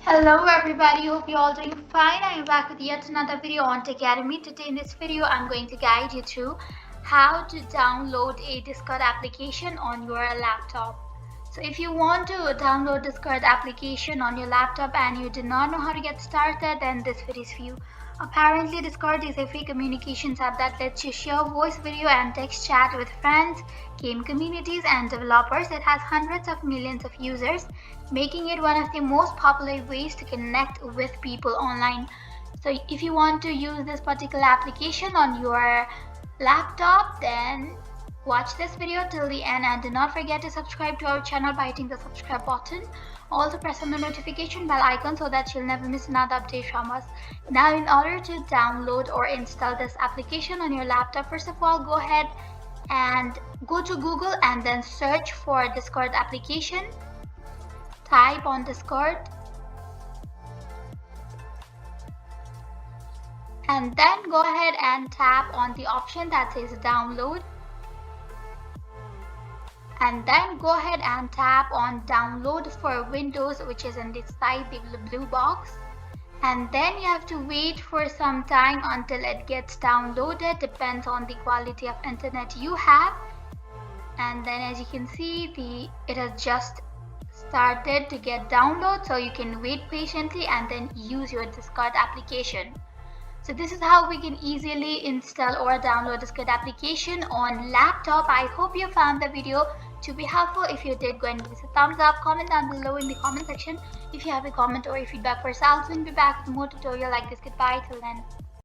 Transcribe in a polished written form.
Hello everybody, hope you're all doing fine. I am back with yet another video on Tech Academy. Today in this video, I'm going to guide you through how to download a Discord application on your laptop. So if you want to download Discord application on your laptop and you do not know how to get started, then this video is for you. Apparently, Discord is a free communications app that lets you share voice, video, and text chat with friends, game communities, and developers. It has hundreds of millions of users, making it one of the most popular ways to connect with people online. So, if you want to use this particular application on your laptop, then watch this video till the end and do not forget to subscribe to our channel by hitting the subscribe button. Also press on the notification bell icon so that you'll never miss another update from us. Now in order to download or install this application on your laptop, first of all go ahead and go to Google and then search for Discord application. Type on Discord and then go ahead and tap on the option that says download. And then go ahead and tap on download for Windows, which is in the side, the blue box. And then you have to wait for some time until it gets downloaded. Depends on the quality of internet you have. And then as you can see, it has just started to get download, so you can wait patiently and then use your Discord application. So this is how we can easily install or download Discord application on laptop. I hope you found the video to be helpful. If you did, go and give us a thumbs up, comment down below in the comment section if you have a comment or a feedback for us. I'll soon be back with more tutorial like this. Goodbye till then.